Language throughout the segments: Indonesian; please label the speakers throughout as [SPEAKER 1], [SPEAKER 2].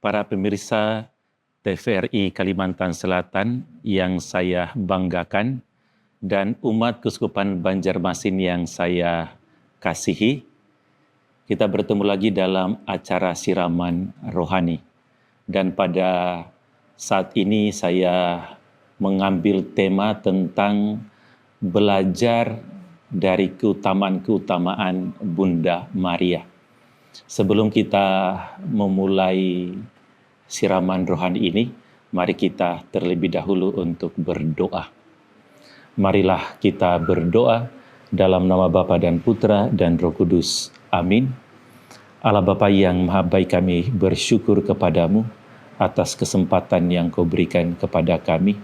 [SPEAKER 1] para pemirsa TVRI Kalimantan Selatan yang saya banggakan dan umat Keuskupan Banjarmasin yang saya kasihi, kita bertemu lagi dalam acara siraman rohani. Dan pada saat ini saya mengambil tema tentang belajar dari keutamaan-keutamaan Bunda Maria. Sebelum kita memulai siraman rohani ini, mari kita terlebih dahulu untuk berdoa. Marilah kita berdoa dalam nama Bapa dan Putra dan Roh Kudus. Amin. Allah Bapa yang Maha Baik, kami bersyukur kepadamu atas kesempatan yang Kau berikan kepada kami.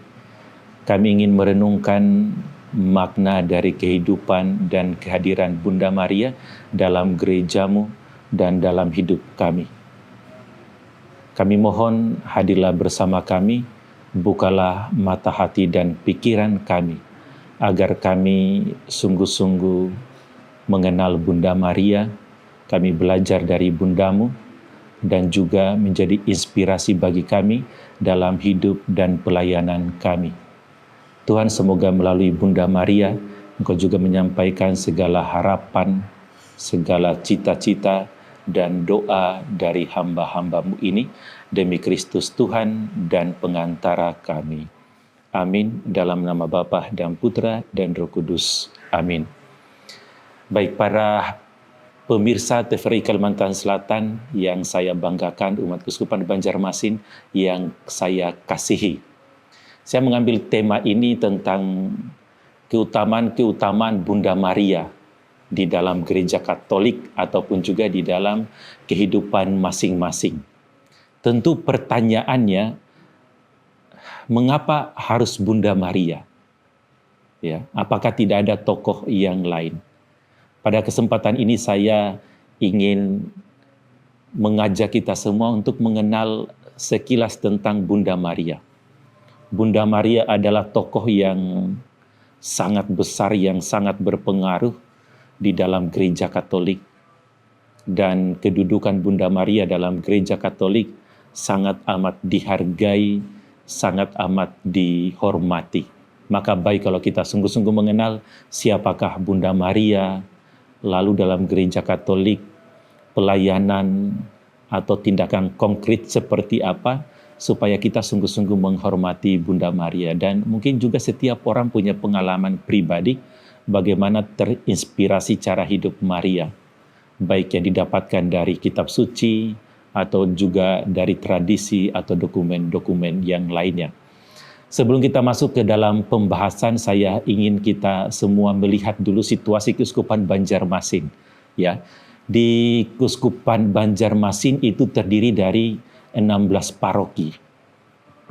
[SPEAKER 1] Kami ingin merenungkan makna dari kehidupan dan kehadiran Bunda Maria dalam gerejamu dan dalam hidup kami. Kami mohon hadirlah bersama kami, bukalah mata hati dan pikiran kami, agar kami sungguh-sungguh mengenal Bunda Maria, kami belajar dari Bundamu, dan juga menjadi inspirasi bagi kami dalam hidup dan pelayanan kami. Tuhan, semoga melalui Bunda Maria, Engkau juga menyampaikan segala harapan, segala cita-cita, dan doa dari hamba-hamba-Mu ini, demi Kristus Tuhan dan pengantara kami. Amin. Dalam nama Bapa dan Putra dan Roh Kudus. Amin. Baik para pemirsa TVRI Kalimantan Selatan yang saya banggakan, umat Keuskupan Banjarmasin yang saya kasihi. Saya mengambil tema ini tentang keutamaan-keutamaan Bunda Maria di dalam gereja Katolik ataupun juga di dalam kehidupan masing-masing. Tentu pertanyaannya, mengapa harus Bunda Maria? Ya, apakah tidak ada tokoh yang lain? Pada kesempatan ini saya ingin mengajak kita semua untuk mengenal sekilas tentang Bunda Maria. Bunda Maria adalah tokoh yang sangat besar, yang sangat berpengaruh di dalam gereja Katolik. Dan kedudukan Bunda Maria dalam gereja Katolik sangat amat dihargai, sangat amat dihormati. Maka baik kalau kita sungguh-sungguh mengenal siapakah Bunda Maria, lalu dalam gereja Katolik pelayanan atau tindakan konkret seperti apa, supaya kita sungguh-sungguh menghormati Bunda Maria. Dan mungkin juga setiap orang punya pengalaman pribadi bagaimana terinspirasi cara hidup Maria, baik yang didapatkan dari kitab suci atau juga dari tradisi atau dokumen-dokumen yang lainnya. Sebelum kita masuk ke dalam pembahasan, saya ingin kita semua melihat dulu situasi Keuskupan Banjarmasin. Ya, di Keuskupan Banjarmasin itu terdiri dari 16 paroki.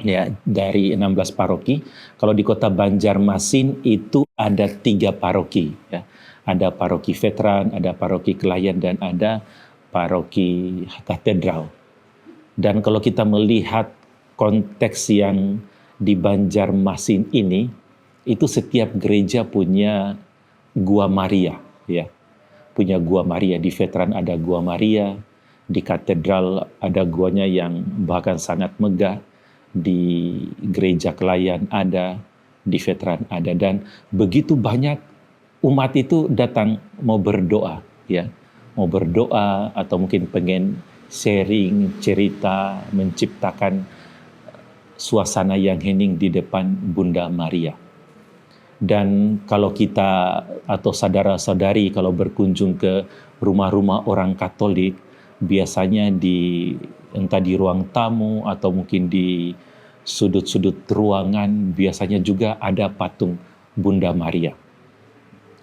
[SPEAKER 1] Ya, dari 16 paroki. Kalau di Kota Banjarmasin itu ada 3 paroki. Ya. Ada paroki Veteran, ada paroki Kelayan, dan ada paroki Katedral. Dan kalau kita melihat konteks yang di Banjarmasin ini, itu setiap gereja punya Gua Maria, ya. Punya Gua Maria. Di Veteran ada Gua Maria, di Katedral ada guanya yang bahkan sangat megah, di gereja Kelayan ada, di Veteran ada, dan begitu banyak umat itu datang mau berdoa, ya. Mau berdoa atau mungkin pengen sharing, cerita, menciptakan suasana yang hening di depan Bunda Maria. Dan kalau kita atau saudara-saudari kalau berkunjung ke rumah-rumah orang Katolik, biasanya entah di ruang tamu atau mungkin di sudut-sudut ruangan, biasanya juga ada patung Bunda Maria.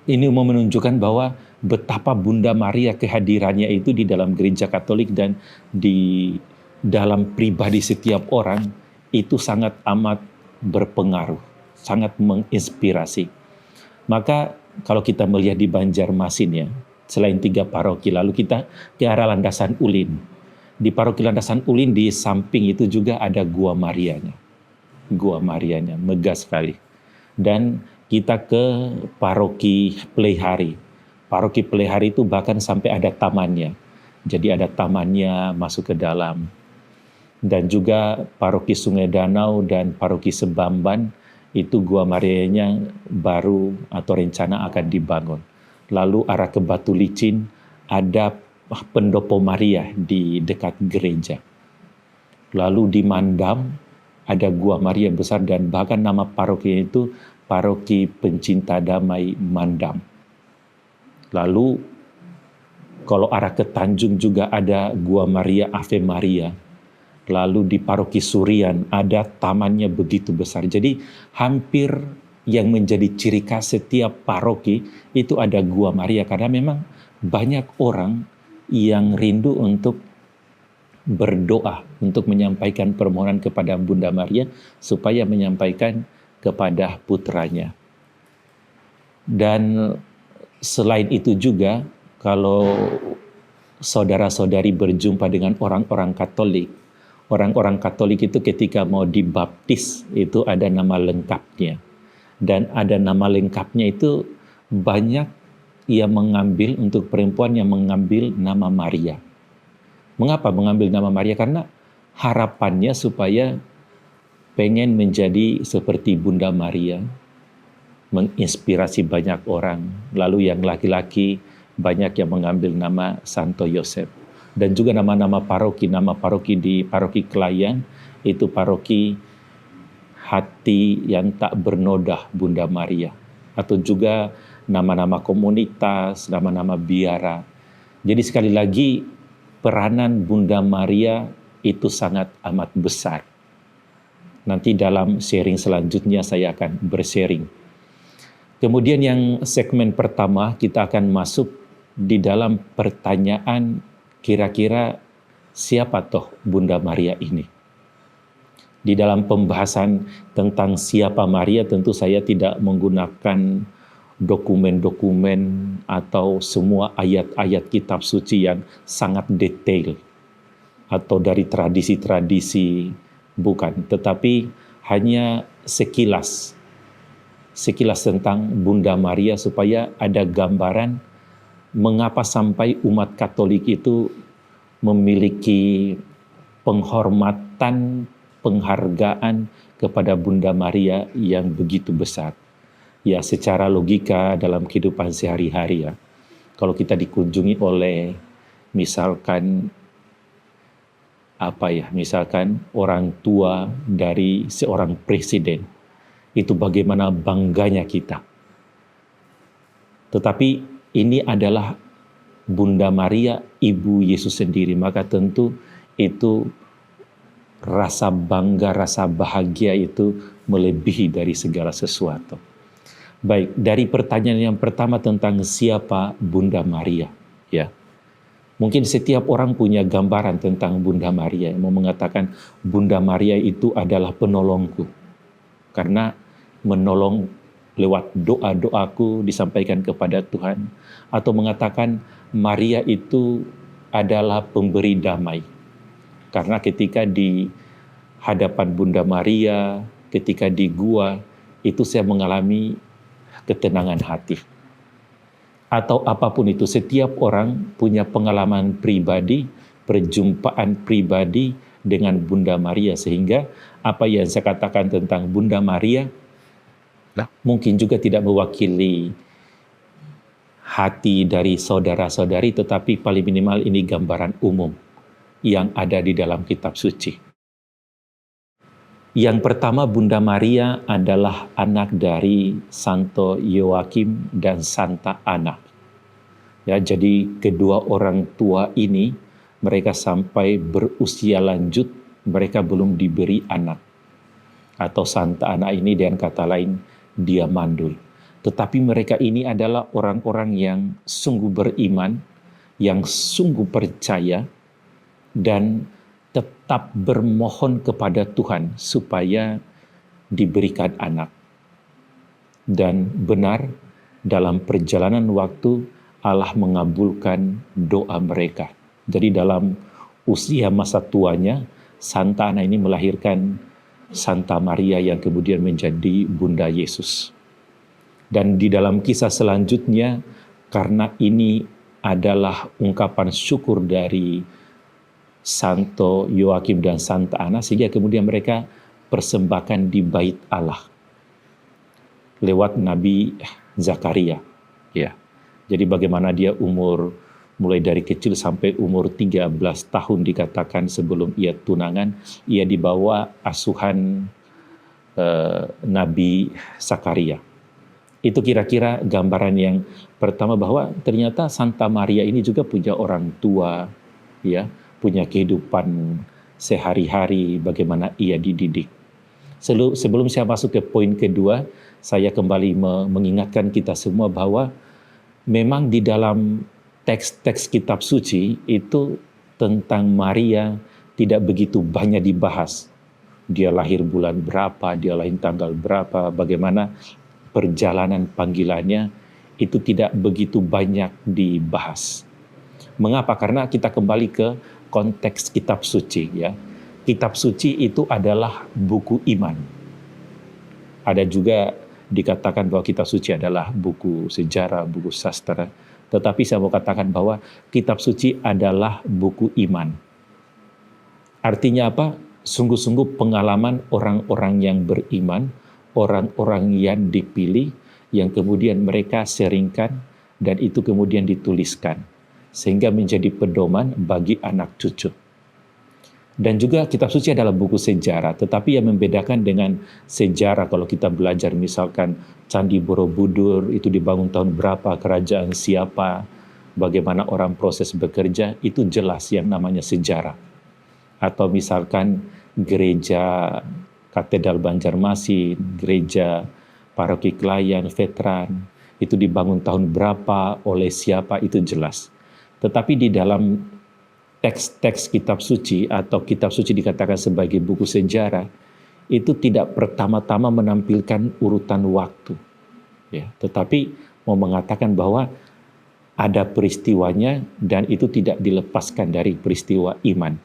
[SPEAKER 1] Ini mau menunjukkan bahwa betapa Bunda Maria kehadirannya itu di dalam gereja Katolik dan di dalam pribadi setiap orang itu sangat amat berpengaruh, sangat menginspirasi. Maka kalau kita melihat di Banjarmasin, ya, selain 3 paroki, lalu kita ke arah Landasan Ulin. Di paroki Landasan Ulin di samping itu juga ada Gua Marianya. Gua Marianya, megah sekali. Dan kita ke paroki Peleihari. Paroki Peleihari itu bahkan sampai ada tamannya. Jadi ada tamannya, masuk ke dalam. dan juga paroki Sungai Danau dan paroki Sebamban, itu Gua Marianya baru atau rencana akan dibangun. Lalu arah ke Batu Licin ada pendopo Maria di dekat gereja. Lalu di Mandam ada Gua Maria besar dan bahkan nama parokinya itu Paroki Pencinta Damai Mandam. Lalu kalau arah ke Tanjung juga ada Gua Maria Ave Maria. Lalu di Paroki Surian ada tamannya begitu besar. Jadi hampir yang menjadi ciri khas setiap paroki itu ada Gua Maria. Karena memang banyak orang yang rindu untuk berdoa, untuk menyampaikan permohonan kepada Bunda Maria supaya menyampaikan kepada putranya. Dan selain itu juga, kalau saudara-saudari berjumpa dengan orang-orang Katolik itu ketika mau dibaptis itu ada nama lengkapnya. Dan ada nama lengkapnya itu banyak yang mengambil, untuk perempuan yang mengambil nama Maria. Mengapa mengambil nama Maria? Karena harapannya supaya pengen menjadi seperti Bunda Maria, menginspirasi banyak orang. Lalu yang laki-laki banyak yang mengambil nama Santo Yosef. Dan juga nama paroki di Paroki Kelayan itu paroki Hati yang Tak Bernodah Bunda Maria, atau juga nama-nama komunitas, nama-nama biara. Jadi sekali lagi peranan Bunda Maria itu sangat amat besar. Nanti dalam sharing selanjutnya saya akan bersharing. Kemudian yang segmen pertama kita akan masuk di dalam pertanyaan, kira-kira siapa toh Bunda Maria ini? Di dalam pembahasan tentang siapa Maria, tentu saya tidak menggunakan dokumen-dokumen atau semua ayat-ayat kitab suci yang sangat detail atau dari tradisi-tradisi, bukan, tetapi hanya sekilas tentang Bunda Maria supaya ada gambaran mengapa sampai umat Katolik itu memiliki penghormatan, penghargaan kepada Bunda Maria yang begitu besar. Ya, secara logika dalam kehidupan sehari-hari ya, kalau kita dikunjungi oleh misalkan orang tua dari seorang presiden, itu bagaimana bangganya kita. Tetapi ini adalah Bunda Maria, Ibu Yesus sendiri, maka tentu itu rasa bangga, rasa bahagia itu melebihi dari segala sesuatu. Baik, dari pertanyaan yang pertama tentang siapa Bunda Maria, ya. Mungkin setiap orang punya gambaran tentang Bunda Maria, yang mau mengatakan Bunda Maria itu adalah penolongku. Karena menolong lewat doa-doaku disampaikan kepada Tuhan, atau mengatakan Maria itu adalah pemberi damai. Karena ketika di hadapan Bunda Maria, ketika di gua, itu saya mengalami ketenangan hati. Atau apapun itu, setiap orang punya pengalaman pribadi, perjumpaan pribadi dengan Bunda Maria, sehingga apa yang saya katakan tentang Bunda Maria mungkin juga tidak mewakili hati dari saudara-saudari, tetapi paling minimal ini gambaran umum yang ada di dalam kitab suci. Yang pertama, Bunda Maria adalah anak dari Santo Yoakim dan Santa Ana. Ya, jadi kedua orang tua ini, mereka sampai berusia lanjut, mereka belum diberi anak. Atau Santa Ana ini dengan kata lain, dia mandul. Tetapi mereka ini adalah orang-orang yang sungguh beriman, yang sungguh percaya, dan tetap bermohon kepada Tuhan supaya diberikan anak. Dan benar, dalam perjalanan waktu Allah mengabulkan doa mereka. Jadi dalam usia masa tuanya, Santa Ana ini melahirkan Santa Maria yang kemudian menjadi Bunda Yesus. Dan di dalam kisah selanjutnya, karena ini adalah ungkapan syukur dari Santo Yoakim dan Santa Ana, sehingga kemudian mereka persembahkan di bait Allah lewat Nabi Zakaria. Ya. Jadi bagaimana dia umur mulai dari kecil sampai umur 13 tahun dikatakan sebelum ia tunangan, ia dibawa asuhan Nabi Zakaria. Itu kira-kira gambaran yang pertama, bahwa ternyata Santa Maria ini juga punya orang tua, ya, punya kehidupan sehari-hari, bagaimana ia dididik. Sebelum saya masuk ke poin kedua, saya kembali mengingatkan kita semua bahwa memang di dalam teks-teks kitab suci itu tentang Maria tidak begitu banyak dibahas. Dia lahir bulan berapa, dia lahir tanggal berapa, bagaimana perjalanan panggilannya, itu tidak begitu banyak dibahas. Mengapa? Karena kita kembali ke konteks kitab suci, ya. Kitab suci itu adalah buku iman. Ada juga dikatakan bahwa kitab suci adalah buku sejarah, buku sastra. Tetapi saya mau katakan bahwa kitab suci adalah buku iman. Artinya apa? Sungguh-sungguh pengalaman orang-orang yang beriman, orang-orang yang dipilih, yang kemudian mereka sharingkan, dan itu kemudian dituliskan, sehingga menjadi pedoman bagi anak cucu. Dan juga kitab suci adalah buku sejarah, tetapi yang membedakan dengan sejarah, kalau kita belajar misalkan Candi Borobudur itu dibangun tahun berapa, kerajaan siapa, bagaimana orang proses bekerja, itu jelas yang namanya sejarah. Atau misalkan gereja Katedral Banjarmasin, gereja Paroki Klayan, Veteran, itu dibangun tahun berapa, oleh siapa, itu jelas. Tetapi di dalam teks-teks kitab suci, atau kitab suci dikatakan sebagai buku sejarah, itu tidak pertama-tama menampilkan urutan waktu, ya, tetapi mau mengatakan bahwa ada peristiwanya dan itu tidak dilepaskan dari peristiwa iman.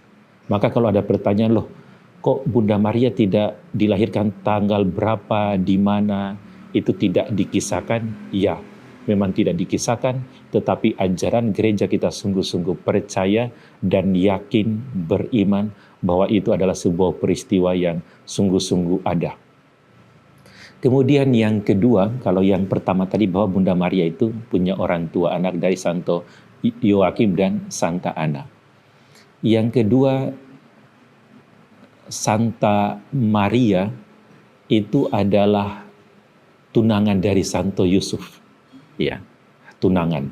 [SPEAKER 1] Maka kalau ada pertanyaan, loh, kok Bunda Maria tidak dilahirkan tanggal berapa, di mana, itu tidak dikisahkan? Ya, memang tidak dikisahkan, tetapi ajaran gereja kita sungguh-sungguh percaya dan yakin, beriman bahwa itu adalah sebuah peristiwa yang sungguh-sungguh ada. Kemudian yang kedua, kalau yang pertama tadi bahwa Bunda Maria itu punya orang tua, anak dari Santo Yoakim dan Santa Ana. Yang kedua, Santa Maria itu adalah tunangan dari Santo Yusuf. Ya, tunangan.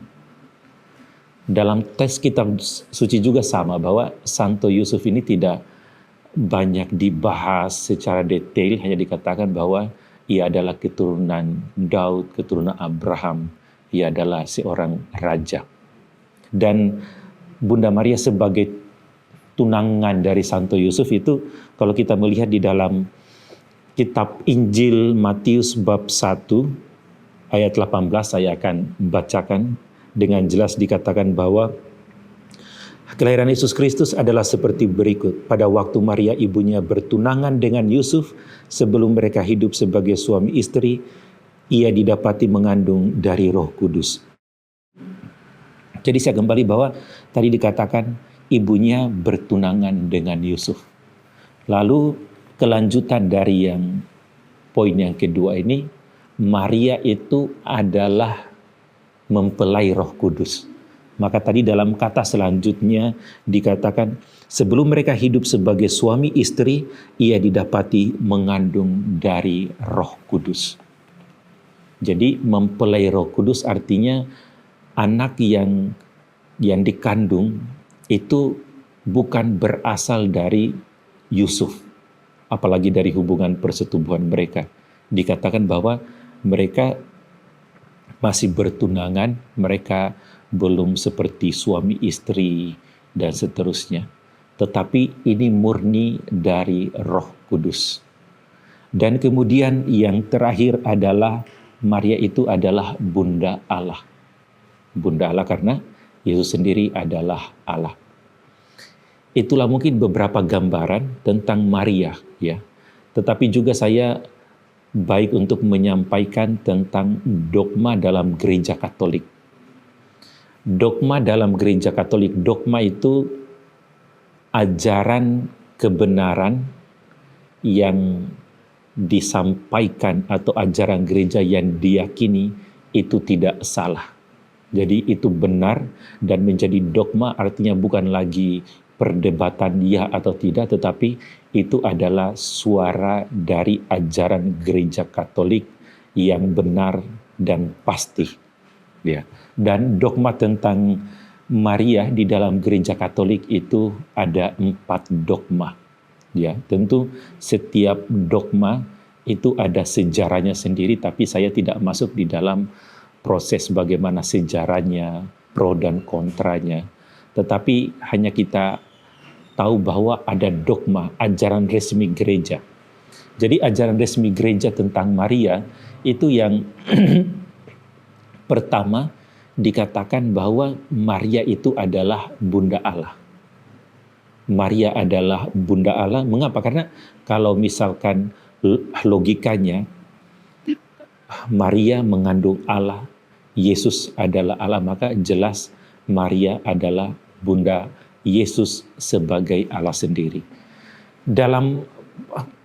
[SPEAKER 1] Dalam teks kitab suci juga sama, bahwa Santo Yusuf ini tidak banyak dibahas secara detail, hanya dikatakan bahwa ia adalah keturunan Daud, keturunan Abraham, ia adalah seorang raja. Dan Bunda Maria sebagai tunangan dari Santo Yusuf itu, kalau kita melihat di dalam kitab Injil Matius bab 1 ayat 18, saya akan bacakan dengan jelas, dikatakan bahwa kelahiran Yesus Kristus adalah seperti berikut. Pada waktu Maria ibunya bertunangan dengan Yusuf, sebelum mereka hidup sebagai suami istri, ia didapati mengandung dari Roh Kudus. Jadi saya kembali bahwa tadi dikatakan ibunya bertunangan dengan Yusuf. Lalu kelanjutan dari yang poin yang kedua ini, Maria itu adalah mempelai Roh Kudus. Maka tadi dalam kata selanjutnya dikatakan sebelum mereka hidup sebagai suami istri, ia didapati mengandung dari Roh Kudus. Jadi mempelai Roh Kudus artinya anak yang dikandung itu bukan berasal dari Yusuf, apalagi dari hubungan persetubuhan mereka. Dikatakan bahwa mereka masih bertunangan, mereka belum seperti suami istri dan seterusnya. Tetapi ini murni dari Roh Kudus. Dan kemudian yang terakhir adalah Maria itu adalah Bunda Allah. Bunda Allah karena Yesus sendiri adalah Allah. Itulah mungkin beberapa gambaran tentang Maria, ya. Tetapi juga saya baik untuk menyampaikan tentang dogma dalam gereja Katolik. Dogma dalam gereja Katolik, dogma itu ajaran kebenaran yang disampaikan atau ajaran gereja yang diyakini itu tidak salah. Jadi itu benar dan menjadi dogma, artinya bukan lagi perdebatan ya atau tidak, tetapi itu adalah suara dari ajaran gereja Katolik yang benar dan pasti. Ya. Dan dogma tentang Maria di dalam gereja Katolik itu ada 4 dogma. Ya, tentu setiap dogma itu ada sejarahnya sendiri, tapi saya tidak masuk di dalam proses bagaimana sejarahnya, pro dan kontranya. Tetapi hanya kita tahu bahwa ada dogma, ajaran resmi gereja. Jadi ajaran resmi gereja tentang Maria itu yang pertama dikatakan bahwa Maria itu adalah Bunda Allah. Maria adalah Bunda Allah. Mengapa? Karena kalau misalkan logikanya Maria mengandung Allah, Yesus adalah Allah, maka jelas Maria adalah Bunda Yesus sebagai Allah sendiri. Dalam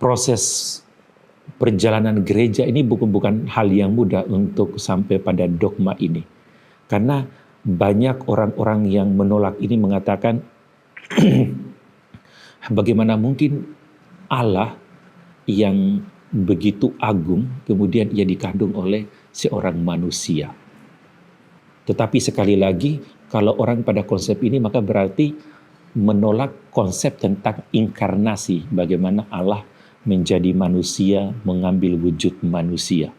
[SPEAKER 1] proses perjalanan gereja ini bukan hal yang mudah untuk sampai pada dogma ini. Karena banyak orang-orang yang menolak ini mengatakan bagaimana mungkin Allah yang begitu agung kemudian ia dikandung oleh seorang manusia. Tetapi sekali lagi, kalau orang pada konsep ini maka berarti menolak konsep tentang inkarnasi, bagaimana Allah menjadi manusia, mengambil wujud manusia.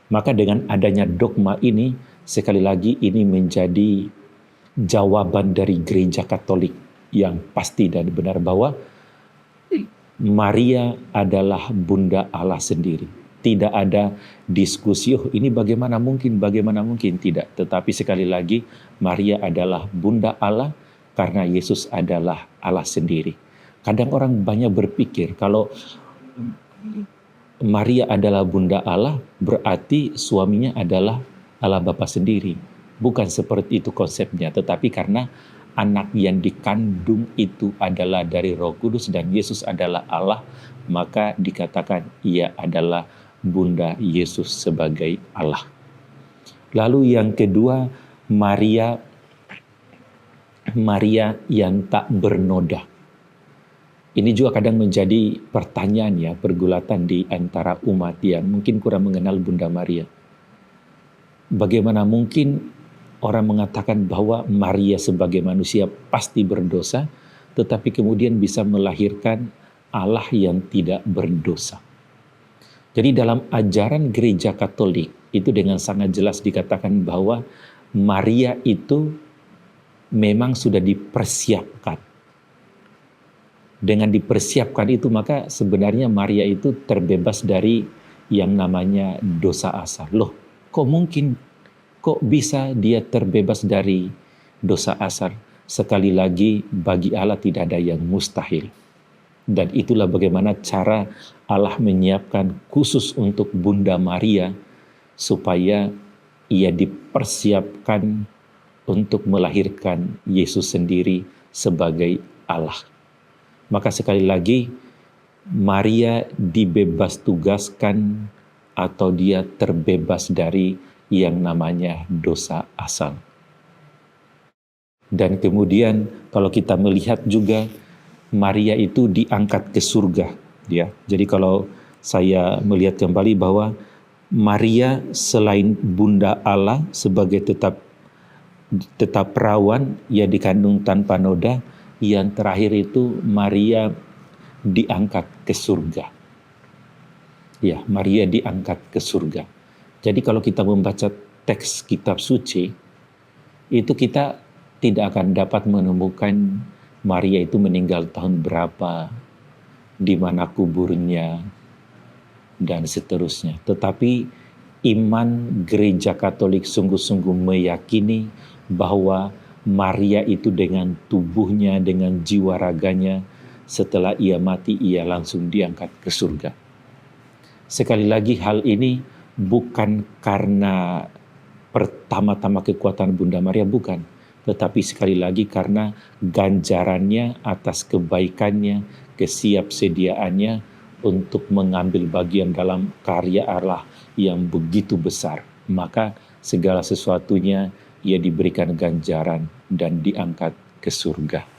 [SPEAKER 1] Maka dengan adanya dogma ini, sekali lagi ini menjadi jawaban dari gereja Katolik yang pasti dan benar bahwa Maria adalah Bunda Allah sendiri. Tidak ada diskusi, oh ini bagaimana mungkin, tidak. Tetapi sekali lagi, Maria adalah Bunda Allah karena Yesus adalah Allah sendiri. Kadang orang banyak berpikir kalau Maria adalah Bunda Allah, berarti suaminya adalah Allah Bapa sendiri. Bukan seperti itu konsepnya, tetapi karena anak yang dikandung itu adalah dari Roh Kudus dan Yesus adalah Allah, maka dikatakan ia adalah Bunda Yesus sebagai Allah. Lalu yang kedua, Maria yang tak bernoda. Ini juga kadang menjadi pertanyaan ya, pergulatan di antara umat yang mungkin kurang mengenal Bunda Maria. Bagaimana mungkin orang mengatakan bahwa Maria sebagai manusia pasti berdosa, tetapi kemudian bisa melahirkan Allah yang tidak berdosa. Jadi dalam ajaran gereja Katolik itu dengan sangat jelas dikatakan bahwa Maria itu memang sudah dipersiapkan. Dengan dipersiapkan itu maka sebenarnya Maria itu terbebas dari yang namanya dosa asal. Loh, kok mungkin? Kok bisa dia terbebas dari dosa asal? Sekali lagi, bagi Allah tidak ada yang mustahil. Dan itulah bagaimana cara Allah menyiapkan khusus untuk Bunda Maria supaya ia dipersiapkan untuk melahirkan Yesus sendiri sebagai Allah. Maka sekali lagi, Maria dibebas tugaskan atau dia terbebas dari yang namanya dosa asal. Dan kemudian kalau kita melihat juga Maria itu diangkat ke surga, ya. Jadi kalau saya melihat kembali bahwa Maria selain Bunda Allah sebagai tetap perawan, ia dikandung tanpa noda, yang terakhir itu Maria diangkat ke surga. Ya, Maria diangkat ke surga. Jadi kalau kita membaca teks kitab suci, itu kita tidak akan dapat menemukan Maria itu meninggal tahun berapa, di mana kuburnya, dan seterusnya. Tetapi iman gereja Katolik sungguh-sungguh meyakini bahwa Maria itu dengan tubuhnya, dengan jiwa raganya, setelah ia mati, ia langsung diangkat ke surga. Sekali lagi hal ini bukan karena pertama-tama kekuatan Bunda Maria, bukan. tetapi sekali lagi karena ganjarannya atas kebaikannya, kesiapsediaannya untuk mengambil bagian dalam karya Allah yang begitu besar. Maka segala sesuatunya ia diberikan ganjaran dan diangkat ke surga.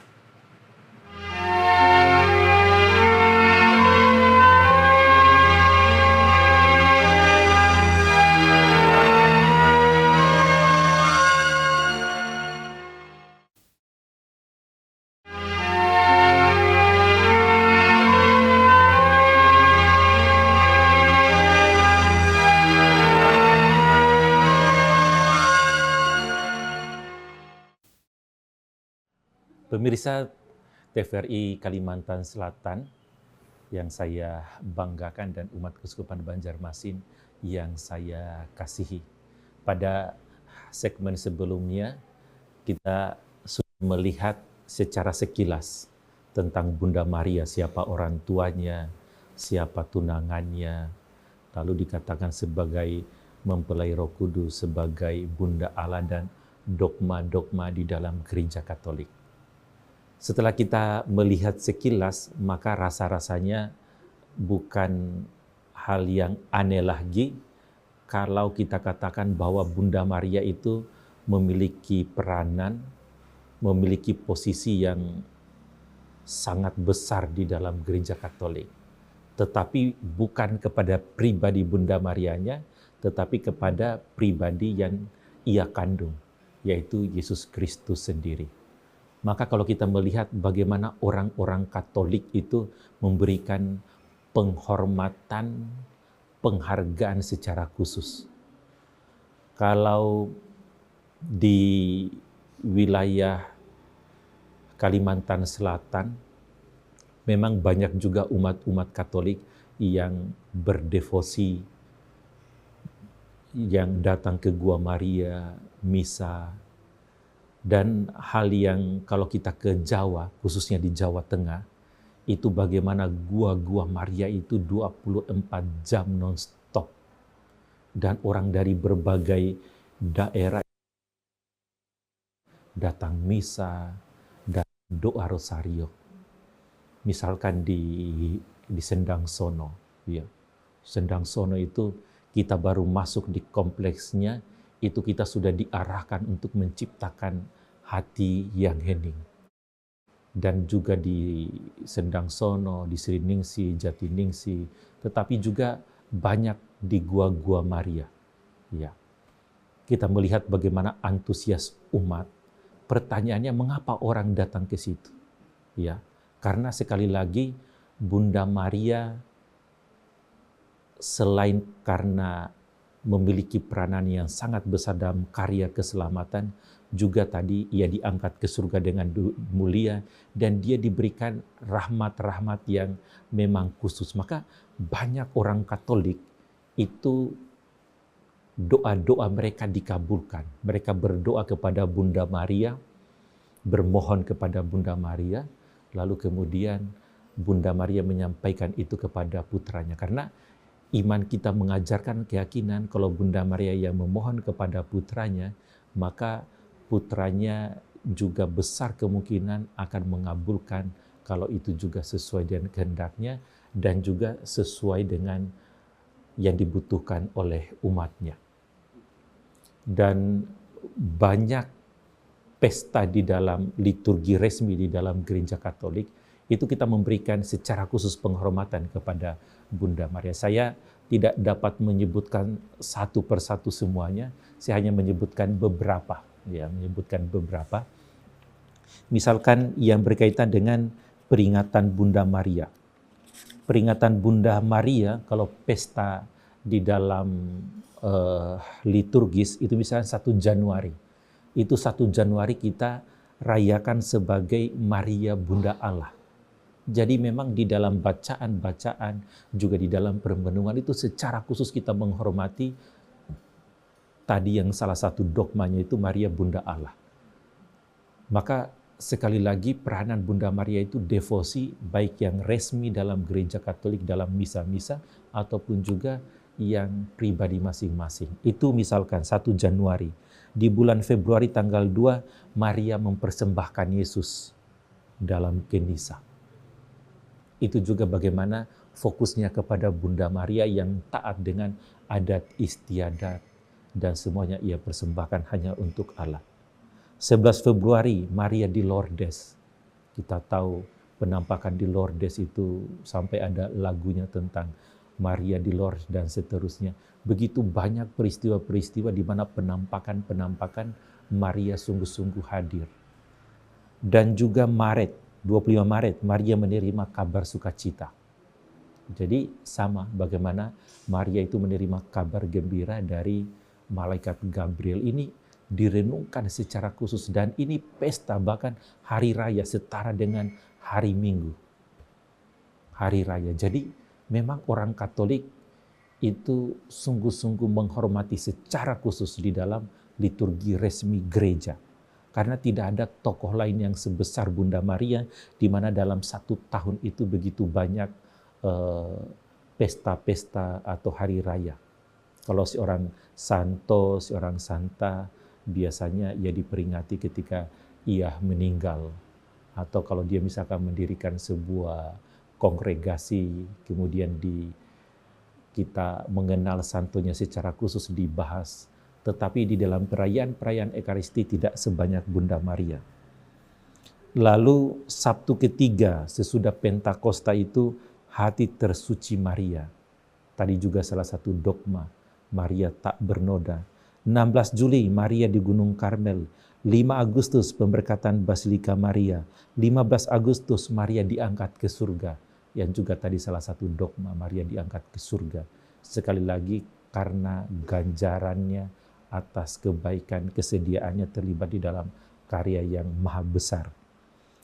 [SPEAKER 1] Pemirsa TVRI Kalimantan Selatan yang saya banggakan dan umat Keuskupan Banjarmasin yang saya kasihi. Pada segmen sebelumnya kita sudah melihat secara sekilas tentang Bunda Maria, siapa orang tuanya, siapa tunangannya, lalu dikatakan sebagai mempelai Roh Kudus, sebagai Bunda Allah dan dogma-dogma di dalam Gereja Katolik. Setelah kita melihat sekilas, maka rasa-rasanya bukan hal yang aneh lagi kalau kita katakan bahwa Bunda Maria itu memiliki peranan, memiliki posisi yang sangat besar di dalam Gereja Katolik. Tetapi bukan kepada pribadi Bunda Marianya, tetapi kepada pribadi yang ia kandung, yaitu Yesus Kristus sendiri. Maka kalau kita melihat bagaimana orang-orang Katolik itu memberikan penghormatan, penghargaan secara khusus. Kalau di wilayah Kalimantan Selatan, memang banyak juga umat-umat Katolik yang berdevosi, yang datang ke Gua Maria, misa. Dan hal yang kalau kita ke Jawa, khususnya di Jawa Tengah, itu bagaimana Gua Maria itu 24 jam non-stop. Dan orang dari berbagai daerah datang misa dan doa rosario. Misalkan di Sendang Sono. Ya. Sendang Sono itu kita baru masuk di kompleksnya, itu kita sudah diarahkan untuk menciptakan hati yang hening. Dan juga di Sendang Sono, di Sriningsi, Jatiningsi, tetapi juga banyak di Gua Maria. Ya. Kita melihat bagaimana antusias umat. Pertanyaannya, mengapa orang datang ke situ? Ya, karena sekali lagi Bunda Maria selain karena memiliki peranan yang sangat besar dalam karya keselamatan, juga tadi ia diangkat ke surga dengan mulia dan dia diberikan rahmat-rahmat yang memang khusus. Maka banyak orang Katolik itu doa-doa mereka dikabulkan. Mereka berdoa kepada Bunda Maria, bermohon kepada Bunda Maria, lalu kemudian Bunda Maria menyampaikan itu kepada putranya. Karena iman kita mengajarkan keyakinan kalau Bunda Maria yang memohon kepada putranya, maka putranya juga besar kemungkinan akan mengabulkan kalau itu juga sesuai dengan kehendaknya dan juga sesuai dengan yang dibutuhkan oleh umatnya. Dan banyak pesta di dalam liturgi resmi di dalam Gereja Katolik, itu kita memberikan secara khusus penghormatan kepada Bunda Maria. Saya tidak dapat menyebutkan satu persatu semuanya, saya hanya menyebutkan beberapa. Misalkan yang berkaitan dengan peringatan Bunda Maria. Peringatan Bunda Maria, kalau pesta di dalam liturgis, itu misalnya 1 Januari. Itu 1 Januari kita rayakan sebagai Maria Bunda Allah. Jadi memang di dalam bacaan-bacaan, juga di dalam permenungan itu secara khusus kita menghormati tadi yang salah satu dogmanya itu Maria Bunda Allah. Maka sekali lagi peranan Bunda Maria itu devosi baik yang resmi dalam Gereja Katolik dalam misa-misa ataupun juga yang pribadi masing-masing. Itu misalkan 1 Januari. Di bulan Februari tanggal 2, Maria mempersembahkan Yesus dalam Kenisa. Itu juga bagaimana fokusnya kepada Bunda Maria yang taat dengan adat istiadat dan semuanya ia persembahkan hanya untuk Allah. 11 Februari Maria di Lourdes. Kita tahu penampakan di Lourdes itu sampai ada lagunya tentang Maria di Lourdes dan seterusnya. Begitu banyak peristiwa-peristiwa di mana penampakan-penampakan Maria sungguh-sungguh hadir. Dan juga 25 Maret, Maria menerima kabar sukacita. Jadi sama bagaimana Maria itu menerima kabar gembira dari malaikat Gabriel ini direnungkan secara khusus. Dan ini pesta, bahkan hari raya setara dengan hari Minggu. Hari raya. Jadi memang orang Katolik itu sungguh-sungguh menghormati secara khusus di dalam liturgi resmi gereja. Karena tidak ada tokoh lain yang sebesar Bunda Maria, di mana dalam 1 tahun itu begitu banyak pesta-pesta atau hari raya. Kalau seorang santo, seorang santa, biasanya ia diperingati ketika ia meninggal. Atau kalau dia misalkan mendirikan sebuah kongregasi, kemudian kita mengenal santonya secara khusus dibahas. Tetapi di dalam perayaan-perayaan Ekaristi tidak sebanyak Bunda Maria. Lalu Sabtu ketiga sesudah Pentakosta itu hati tersuci Maria. Tadi juga salah satu dogma, Maria tak bernoda. 16 Juli Maria di Gunung Karmel. 5 Agustus pemberkatan Basilika Maria. 15 Agustus Maria diangkat ke surga. Yang juga tadi salah satu dogma, Maria diangkat ke surga. Sekali lagi karena ganjarannya atas kebaikan, kesediaannya terlibat di dalam karya yang maha besar.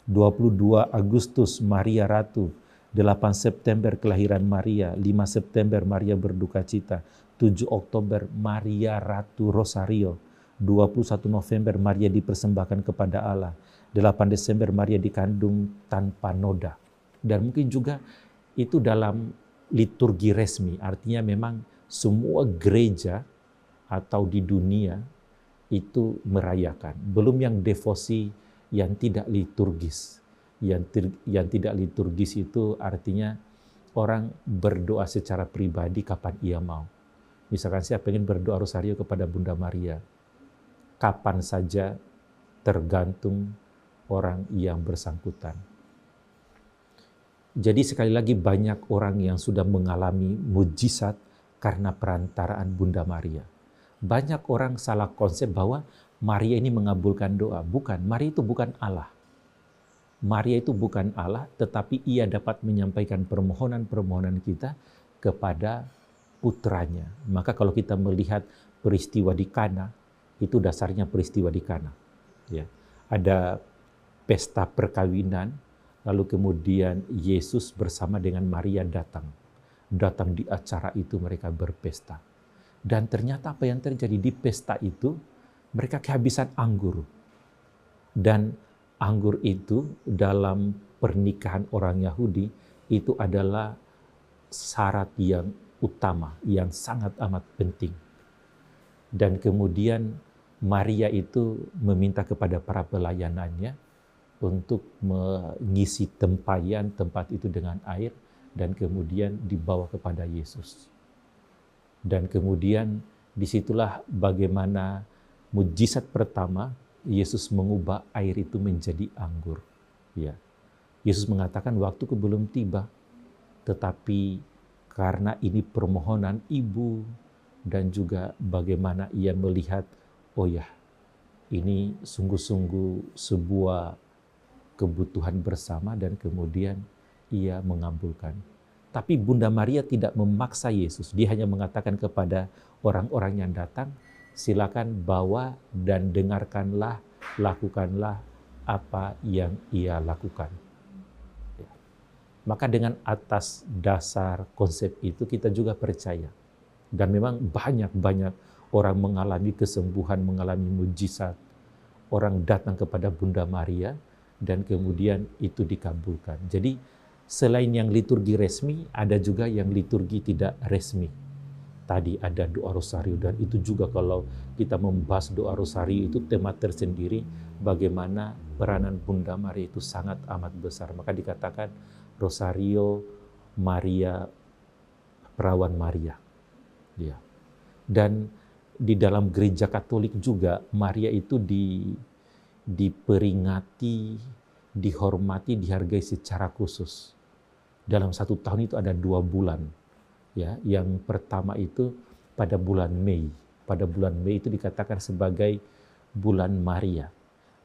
[SPEAKER 1] 22 Agustus Maria Ratu. 8 September kelahiran Maria. 5 September Maria berduka cita. 7 Oktober Maria Ratu Rosario. 21 November Maria dipersembahkan kepada Allah. 8 Desember Maria dikandung tanpa noda. Dan mungkin juga itu dalam liturgi resmi, artinya memang semua gereja atau di dunia itu merayakan. Belum yang devosi yang tidak liturgis. Yang tidak liturgis itu artinya orang berdoa secara pribadi kapan ia mau. Misalkan saya pengen berdoa rosario kepada Bunda Maria. Kapan saja tergantung orang yang bersangkutan. Jadi sekali lagi banyak orang yang sudah mengalami mujizat karena perantaraan Bunda Maria. Banyak orang salah konsep bahwa Maria ini mengabulkan doa. Bukan, Maria itu bukan Allah. Maria itu bukan Allah, tetapi ia dapat menyampaikan permohonan-permohonan kita kepada putranya. Maka kalau kita melihat peristiwa di Kana, itu dasarnya peristiwa di Kana. Ya. Ada pesta perkawinan, lalu kemudian Yesus bersama dengan Maria datang. Datang di acara itu mereka berpesta. Dan ternyata apa yang terjadi di pesta itu, mereka kehabisan anggur. Dan anggur itu dalam pernikahan orang Yahudi, itu adalah syarat yang utama, yang sangat amat penting. Dan kemudian Maria itu meminta kepada para pelayanannya untuk mengisi tempayan tempat itu dengan air dan kemudian dibawa kepada Yesus. Dan kemudian disitulah bagaimana mujizat pertama Yesus mengubah air itu menjadi anggur. Ya. Yesus mengatakan waktuku belum tiba, tetapi karena ini permohonan ibu dan juga bagaimana ia melihat, oh ya, ini sungguh-sungguh sebuah kebutuhan bersama dan kemudian ia mengabulkan. Tapi Bunda Maria tidak memaksa Yesus. Dia hanya mengatakan kepada orang-orang yang datang, silakan bawa dan dengarkanlah, lakukanlah apa yang ia lakukan. Maka dengan atas dasar konsep itu kita juga percaya. Dan memang banyak orang mengalami kesembuhan, mengalami mujizat. Orang datang kepada Bunda Maria, dan kemudian itu dikabulkan. Jadi selain yang liturgi resmi, ada juga yang liturgi tidak resmi. tadi ada doa rosario, dan itu juga kalau kita membahas doa rosario itu tema tersendiri, bagaimana peranan Bunda Maria itu sangat amat besar. Maka dikatakan rosario Maria, perawan Maria. Ya. Dan di dalam gereja Katolik juga Maria itu diperingati, dihormati, dihargai secara khusus. Dalam 1 tahun itu ada 2 bulan. Ya, yang pertama itu pada bulan Mei. Pada bulan Mei itu dikatakan sebagai bulan Maria.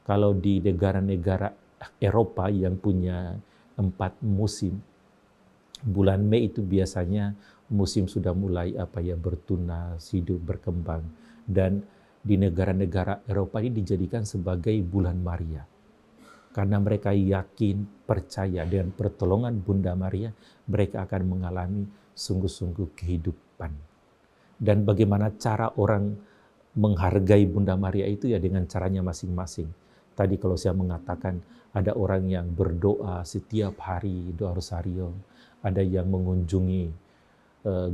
[SPEAKER 1] Kalau di negara-negara Eropa yang punya 4 musim, bulan Mei itu biasanya musim sudah mulai bertunas, hidup, berkembang. Dan di negara-negara Eropa ini dijadikan sebagai bulan Maria. Karena mereka yakin, percaya dengan pertolongan Bunda Maria, mereka akan mengalami sungguh-sungguh kehidupan. Dan bagaimana cara orang menghargai Bunda Maria itu ya dengan caranya masing-masing. Tadi kalau saya mengatakan ada orang yang berdoa setiap hari, doa rosario, ada yang mengunjungi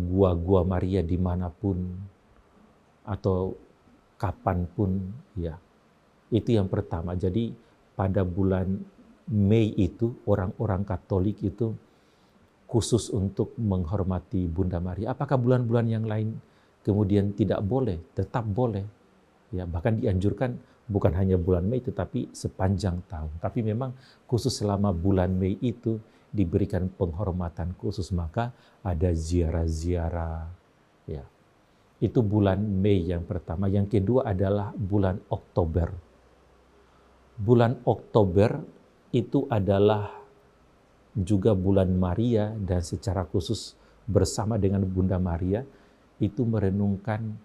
[SPEAKER 1] gua-gua Maria dimanapun atau kapanpun, ya. Itu yang pertama. Jadi pada bulan Mei itu orang-orang Katolik itu khusus untuk menghormati Bunda Maria. Apakah bulan-bulan yang lain kemudian tidak boleh? Tetap boleh. Ya, bahkan dianjurkan bukan hanya bulan Mei tetapi sepanjang tahun. Tapi memang khusus selama bulan Mei itu diberikan penghormatan khusus, maka ada ziarah-ziarah. Ya. Itu bulan Mei yang pertama. Yang kedua adalah bulan Oktober. Bulan Oktober itu adalah juga bulan Maria, dan secara khusus bersama dengan Bunda Maria itu merenungkan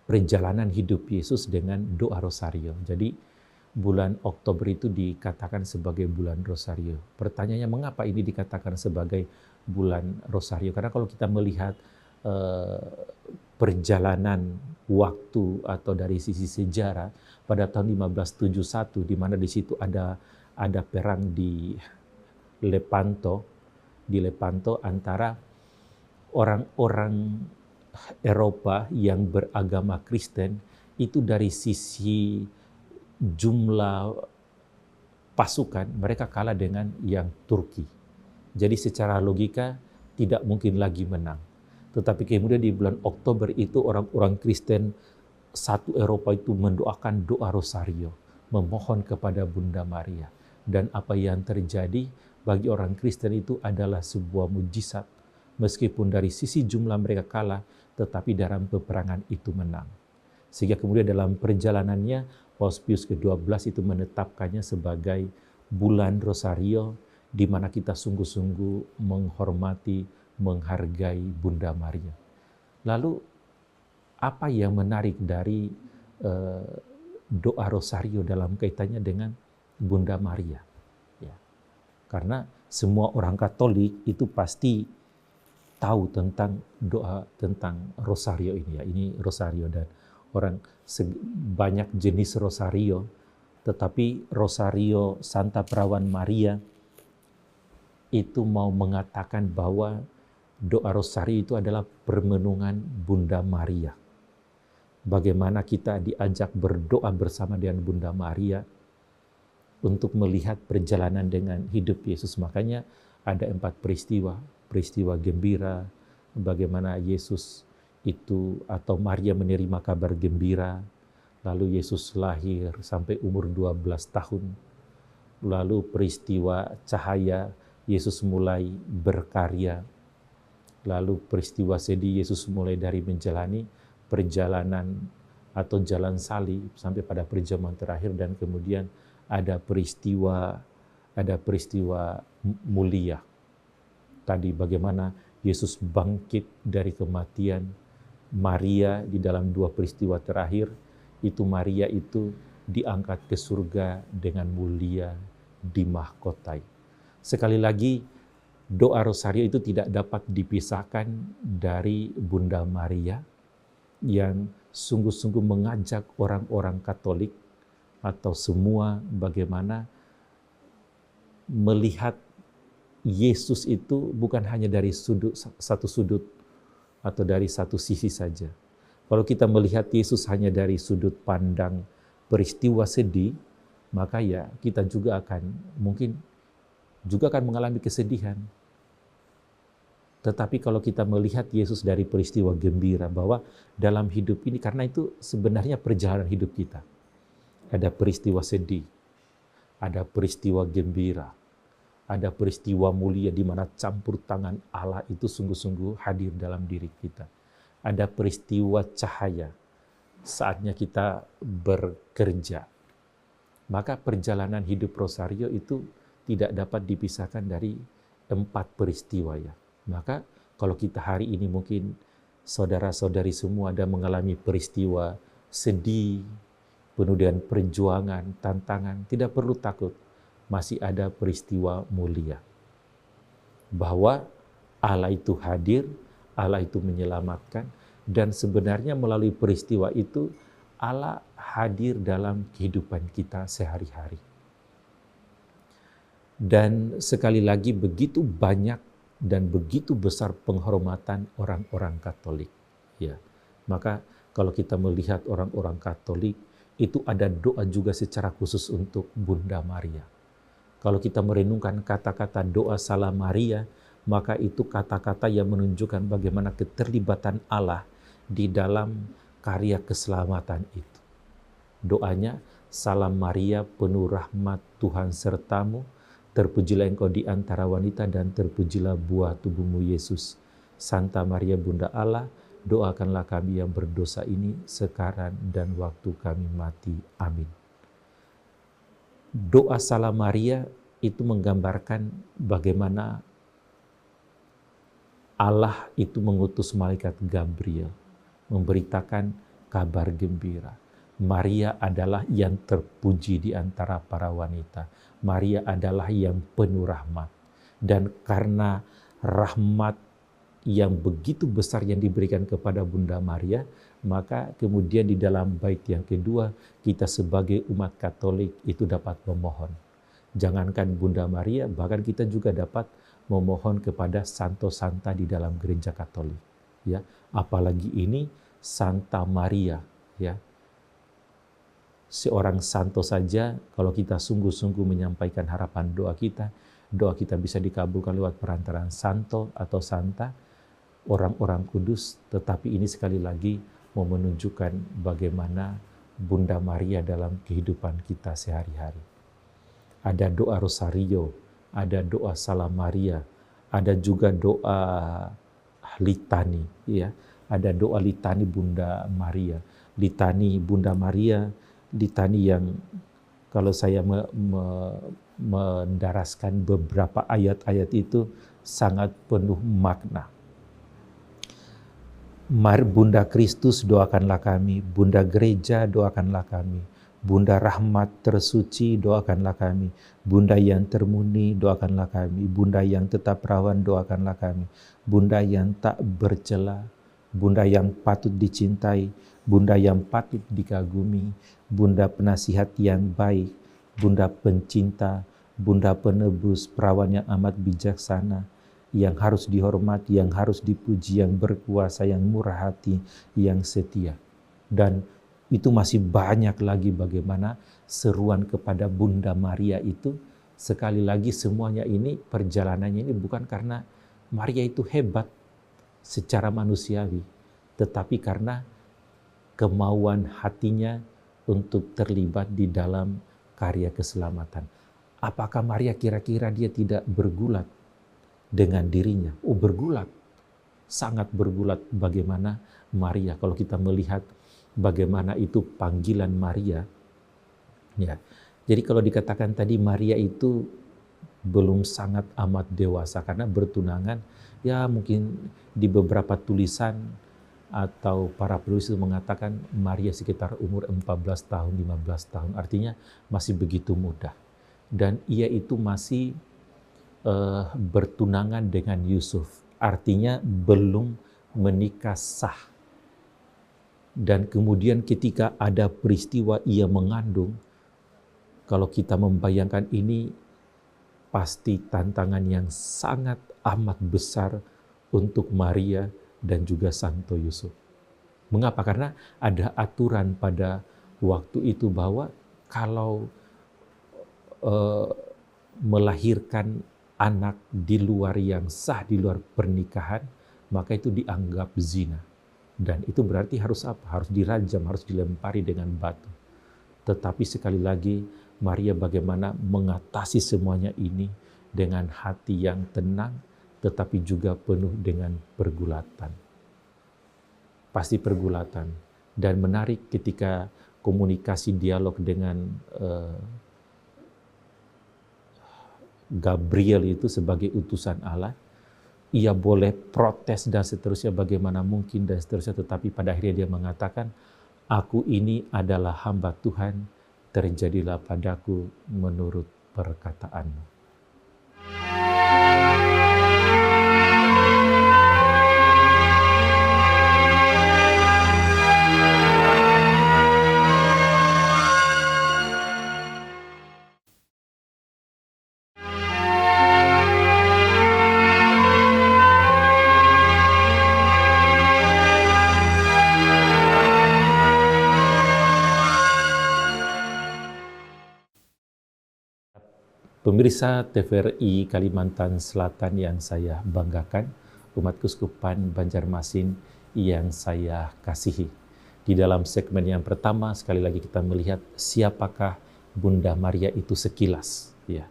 [SPEAKER 1] perjalanan hidup Yesus dengan doa rosario. Jadi bulan Oktober itu dikatakan sebagai bulan rosario. Pertanyaannya, mengapa ini dikatakan sebagai bulan rosario? Karena kalau kita melihat perjalanan waktu atau dari sisi sejarah pada tahun 1571, di mana di situ ada perang di Lepanto antara orang-orang Eropa yang beragama Kristen. Itu dari sisi jumlah pasukan mereka kalah dengan yang Turki. Jadi secara logika tidak mungkin lagi menang. Tetapi kemudian di bulan Oktober itu orang-orang Kristen satu Eropa itu mendoakan doa rosario, memohon kepada Bunda Maria. Dan apa yang terjadi bagi orang Kristen itu adalah sebuah mujizat. Meskipun dari sisi jumlah mereka kalah, tetapi dalam peperangan itu menang. Sehingga kemudian dalam perjalanannya, Paus Pius ke-12 itu menetapkannya sebagai bulan rosario, di mana kita sungguh-sungguh menghormati, menghargai Bunda Maria. Lalu apa yang menarik dari doa rosario dalam kaitannya dengan Bunda Maria? Ya. Karena semua orang Katolik itu pasti tahu tentang doa tentang rosario ini, ya. Ini rosario, dan orang banyak jenis rosario, tetapi rosario Santa Perawan Maria itu mau mengatakan bahwa doa rosario itu adalah permenungan Bunda Maria. Bagaimana kita diajak berdoa bersama dengan Bunda Maria untuk melihat perjalanan dengan hidup Yesus. Makanya ada 4 peristiwa. Peristiwa gembira, bagaimana Yesus itu atau Maria menerima kabar gembira. Lalu Yesus lahir sampai umur 12 tahun. Lalu peristiwa cahaya, Yesus mulai berkarya. Lalu peristiwa sedih, Yesus mulai dari menjalani perjalanan atau jalan salib sampai pada perjamuan terakhir, dan kemudian ada peristiwa mulia. Tadi bagaimana Yesus bangkit dari kematian. Maria di dalam 2 peristiwa terakhir itu, Maria itu diangkat ke surga dengan mulia, dimahkotai. Sekali lagi, doa rosario itu tidak dapat dipisahkan dari Bunda Maria yang sungguh-sungguh mengajak orang-orang Katolik atau semua bagaimana melihat Yesus itu bukan hanya dari satu sudut atau dari satu sisi saja. Kalau kita melihat Yesus hanya dari sudut pandang peristiwa sedih, maka ya kita juga mungkin akan mengalami kesedihan. Tetapi kalau kita melihat Yesus dari peristiwa gembira, bahwa dalam hidup ini, karena itu sebenarnya perjalanan hidup kita. Ada peristiwa sedih, ada peristiwa gembira, ada peristiwa mulia di mana campur tangan Allah itu sungguh-sungguh hadir dalam diri kita. Ada peristiwa cahaya, saatnya kita bekerja. Maka perjalanan hidup Rosario itu tidak dapat dipisahkan dari 4 peristiwa ya. Maka kalau kita hari ini mungkin saudara-saudari semua ada mengalami peristiwa sedih, penuh dengan perjuangan, tantangan, tidak perlu takut. Masih ada peristiwa mulia. Bahwa Allah itu hadir, Allah itu menyelamatkan, dan sebenarnya melalui peristiwa itu Allah hadir dalam kehidupan kita sehari-hari. Dan sekali lagi begitu banyak dan begitu besar penghormatan orang-orang Katolik. Ya, maka kalau kita melihat orang-orang Katolik, itu ada doa juga secara khusus untuk Bunda Maria. Kalau kita merenungkan kata-kata doa Salam Maria, maka itu kata-kata yang menunjukkan bagaimana keterlibatan Allah di dalam karya keselamatan itu. Doanya, Salam Maria, penuh rahmat Tuhan sertamu, terpujilah engkau di antara wanita dan terpujilah buah tubuhmu Yesus. Santa Maria Bunda Allah, doakanlah kami yang berdosa ini sekarang dan waktu kami mati. Amin. Doa Salam Maria itu menggambarkan bagaimana Allah itu mengutus malaikat Gabriel memberitakan kabar gembira. Maria adalah yang terpuji di antara para wanita. Maria adalah yang penuh rahmat. Dan karena rahmat yang begitu besar yang diberikan kepada Bunda Maria, maka kemudian di dalam bait yang kedua, kita sebagai umat Katolik itu dapat memohon. Jangankan Bunda Maria, bahkan kita juga dapat memohon kepada santo-santa di dalam gereja Katolik. Ya, apalagi ini Santa Maria, ya. Seorang santo saja, kalau kita sungguh-sungguh menyampaikan harapan doa kita bisa dikabulkan lewat perantaraan santo atau santa, orang-orang kudus. Tetapi ini sekali lagi mau menunjukkan bagaimana Bunda Maria dalam kehidupan kita sehari-hari. Ada doa Rosario, ada doa Salam Maria, ada juga doa litani, ya. Ada doa litani Bunda Maria, litani Bunda Maria, litani yang kalau saya mendaraskan beberapa ayat-ayat itu sangat penuh makna. Bunda Kristus doakanlah kami, Bunda Gereja doakanlah kami, Bunda Rahmat tersuci doakanlah kami, Bunda yang termurni doakanlah kami, Bunda yang tetap perawan doakanlah kami, Bunda yang tak bercela, Bunda yang patut dicintai, Bunda yang patut dikagumi, Bunda penasihat yang baik, Bunda pencinta, Bunda penebus, perawan yang amat bijaksana, yang harus dihormati, yang harus dipuji, yang berkuasa, yang murah hati, yang setia. Dan itu masih banyak lagi bagaimana seruan kepada Bunda Maria itu. Sekali lagi semuanya ini, perjalanannya ini bukan karena Maria itu hebat secara manusiawi, tetapi karena kemauan hatinya untuk terlibat di dalam karya keselamatan. Apakah Maria kira-kira dia tidak bergulat dengan dirinya? Oh, bergulat. Sangat bergulat bagaimana Maria. Kalau kita melihat bagaimana itu panggilan Maria. Ya. Jadi kalau dikatakan tadi Maria itu belum sangat amat dewasa karena bertunangan, ya mungkin di beberapa tulisan atau para penulis mengatakan Maria sekitar umur 14 tahun, 15 tahun. Artinya masih begitu muda. Dan ia itu masih bertunangan dengan Yusuf. Artinya belum menikah sah. Dan kemudian ketika ada peristiwa ia mengandung, kalau kita membayangkan ini, pasti tantangan yang sangat amat besar untuk Maria dan juga Santo Yusuf. Mengapa? Karena ada aturan pada waktu itu bahwa kalau melahirkan anak di luar yang sah, di luar pernikahan, maka itu dianggap zina. Dan itu berarti harus apa? Harus dirajam, harus dilempari dengan batu. Tetapi sekali lagi, Maria bagaimana mengatasi semuanya ini dengan hati yang tenang, tetapi juga penuh dengan pergulatan. Pasti pergulatan. Dan menarik ketika komunikasi dialog dengan Gabriel itu sebagai utusan Allah, ia boleh protes dan seterusnya bagaimana mungkin dan seterusnya, tetapi pada akhirnya dia mengatakan, aku ini adalah hamba Tuhan, terjadilah padaku menurut perkataanmu. Pemirsa TVRI Kalimantan Selatan yang saya banggakan, umat Keuskupan Banjarmasin yang saya kasihi. Di dalam segmen yang pertama, sekali lagi kita melihat siapakah Bunda Maria itu sekilas. Ya.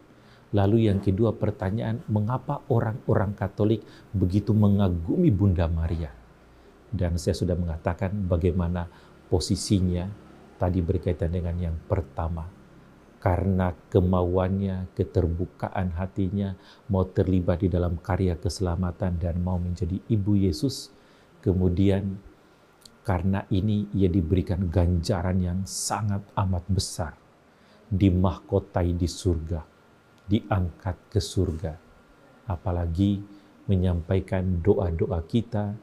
[SPEAKER 1] Lalu yang kedua pertanyaan, mengapa orang-orang Katolik begitu mengagumi Bunda Maria? Dan saya sudah mengatakan bagaimana posisinya tadi berkaitan dengan yang pertama. Karena kemauannya, keterbukaan hatinya, mau terlibat di dalam karya keselamatan dan mau menjadi ibu Yesus. Kemudian karena ini ia diberikan ganjaran yang sangat amat besar. Dimahkotai di surga, diangkat ke surga. Apalagi menyampaikan doa-doa kita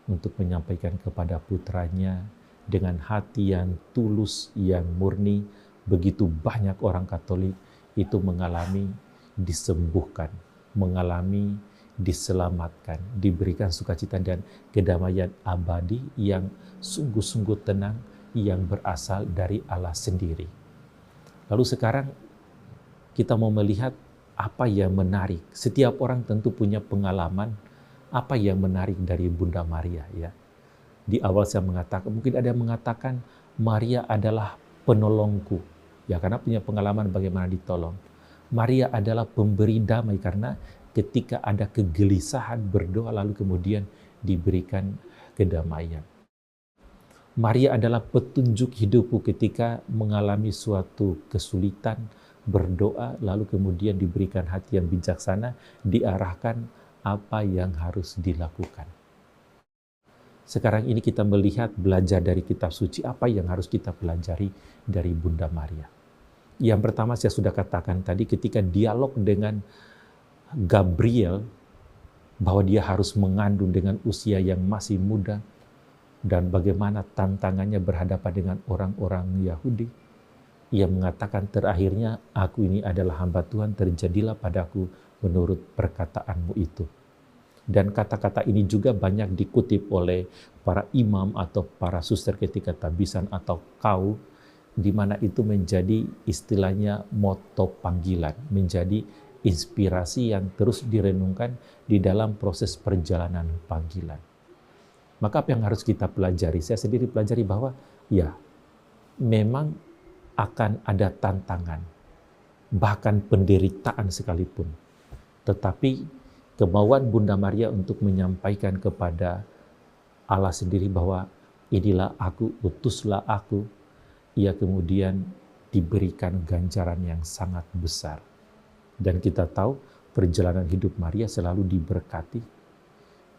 [SPEAKER 1] untuk menyampaikan kepada putranya dengan hati yang tulus, yang murni. Begitu banyak orang Katolik itu mengalami disembuhkan, mengalami diselamatkan, diberikan sukacita dan kedamaian abadi yang sungguh-sungguh tenang, yang berasal dari Allah sendiri. Lalu sekarang kita mau melihat apa yang menarik. Setiap orang tentu punya pengalaman apa yang menarik dari Bunda Maria. Ya. Di awal saya mengatakan, mungkin ada yang mengatakan Maria adalah penolongku. Ya, karena punya pengalaman bagaimana ditolong. Maria adalah pemberi damai karena ketika ada kegelisahan berdoa lalu kemudian diberikan kedamaian. Maria adalah petunjuk hidupku ketika mengalami suatu kesulitan berdoa lalu kemudian diberikan hati yang bijaksana, diarahkan apa yang harus dilakukan. Sekarang ini kita melihat belajar dari kitab suci apa yang harus kita pelajari dari Bunda Maria. Yang pertama saya sudah katakan tadi ketika dialog dengan Gabriel bahwa dia harus mengandung dengan usia yang masih muda dan bagaimana tantangannya berhadapan dengan orang-orang Yahudi. Ia mengatakan terakhirnya, aku ini adalah hamba Tuhan, terjadilah padaku menurut perkataanmu itu. Dan kata-kata ini juga banyak dikutip oleh para imam atau para suster ketika tabisan atau kau, di mana itu menjadi istilahnya moto panggilan, menjadi inspirasi yang terus direnungkan di dalam proses perjalanan panggilan. Maka apa yang harus kita pelajari? Saya sendiri pelajari bahwa ya, memang akan ada tantangan, bahkan penderitaan sekalipun. Tetapi kemauan Bunda Maria untuk menyampaikan kepada Allah sendiri bahwa inilah aku, utuslah aku, ia kemudian diberikan ganjaran yang sangat besar. Dan kita tahu perjalanan hidup Maria selalu diberkati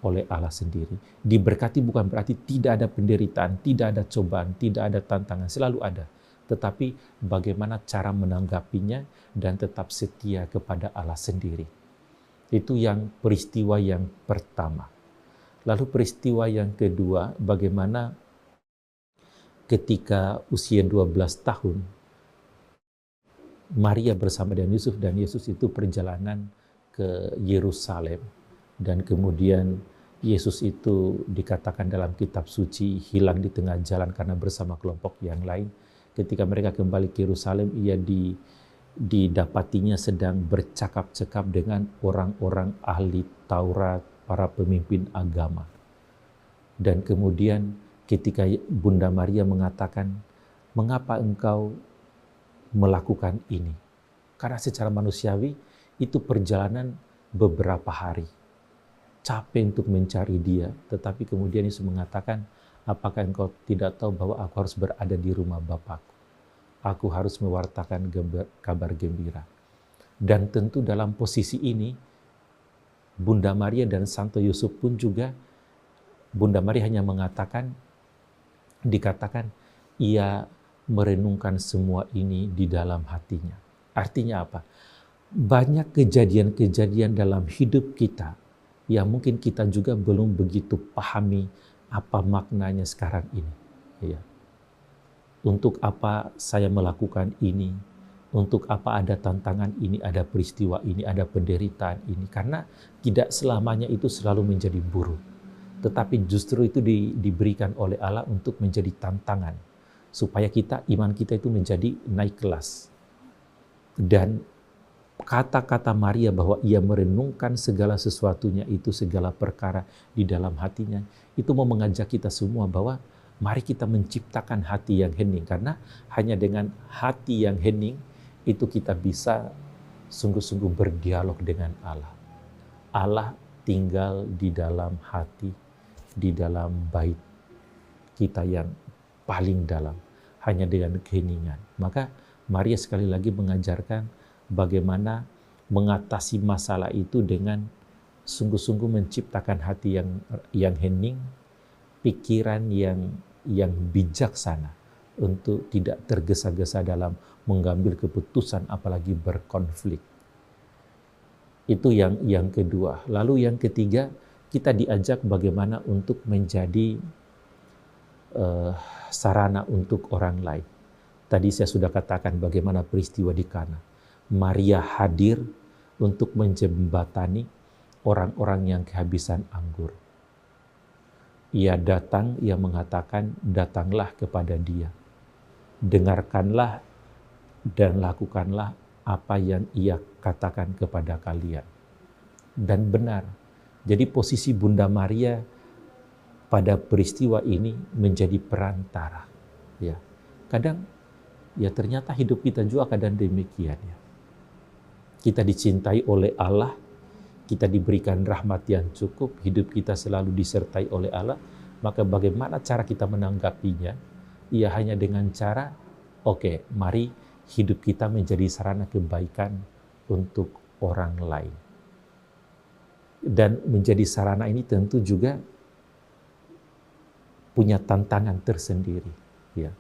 [SPEAKER 1] oleh Allah sendiri. Diberkati bukan berarti tidak ada penderitaan, tidak ada cobaan, tidak ada tantangan, selalu ada. Tetapi bagaimana cara menanggapinya dan tetap setia kepada Allah sendiri. Itu yang peristiwa yang pertama. Lalu peristiwa yang kedua, bagaimana ketika usia 12 tahun, Maria bersama dengan Yesus itu perjalanan ke Yerusalem. Dan kemudian Yesus itu dikatakan dalam kitab suci hilang di tengah jalan karena bersama kelompok yang lain. Ketika mereka kembali ke Yerusalem, ia didapatinya sedang bercakap-cakap dengan orang-orang ahli Taurat, para pemimpin agama. Dan kemudian ketika Bunda Maria mengatakan, "Mengapa engkau melakukan ini?" Karena secara manusiawi itu perjalanan beberapa hari. Capek untuk mencari dia, tetapi kemudian Yesus mengatakan, "Apakah engkau tidak tahu bahwa aku harus berada di rumah Bapakku? Aku harus mewartakan kabar gembira." Dan tentu dalam posisi ini, Bunda Maria dan Santo Yusuf pun juga, Bunda Maria hanya dikatakan, ia merenungkan semua ini di dalam hatinya. Artinya apa? Banyak kejadian-kejadian dalam hidup kita yang mungkin kita juga belum begitu pahami apa maknanya sekarang ini. Ya. Untuk apa saya melakukan ini? Untuk apa ada tantangan ini, ada peristiwa ini, ada penderitaan ini? Karena tidak selamanya itu selalu menjadi buruk. Tetapi justru itu diberikan oleh Allah untuk menjadi tantangan. Supaya iman kita itu menjadi naik kelas. Dan kata-kata Maria bahwa ia merenungkan segala sesuatunya itu, segala perkara di dalam hatinya, itu mau mengajak kita semua bahwa mari kita menciptakan hati yang hening. Karena hanya dengan hati yang hening itu kita bisa sungguh-sungguh berdialog dengan Allah. Allah tinggal di dalam hati, di dalam bait kita yang paling dalam, hanya dengan keheningan. Maka Maria sekali lagi mengajarkan bagaimana mengatasi masalah itu dengan sungguh-sungguh menciptakan hati yang hening, pikiran yang bijaksana untuk tidak tergesa-gesa dalam mengambil keputusan apalagi berkonflik. Itu yang kedua. Lalu yang ketiga, kita diajak bagaimana untuk menjadi sarana untuk orang lain. Tadi saya sudah katakan bagaimana peristiwa di Kana. Maria hadir untuk menjembatani orang-orang yang kehabisan anggur. Ia datang, ia mengatakan, "Datanglah kepada dia. Dengarkanlah dan lakukanlah apa yang ia katakan kepada kalian." Dan benar. Jadi posisi Bunda Maria pada peristiwa ini menjadi perantara. Ya. Kadang ya ternyata hidup kita juga kadang demikian ya. Kita dicintai oleh Allah, kita diberikan rahmat yang cukup, hidup kita selalu disertai oleh Allah, maka bagaimana cara kita menanggapinya? Ya hanya dengan cara, mari hidup kita menjadi sarana kebaikan untuk orang lain. Dan menjadi sarana ini tentu juga punya tantangan tersendiri. Ya.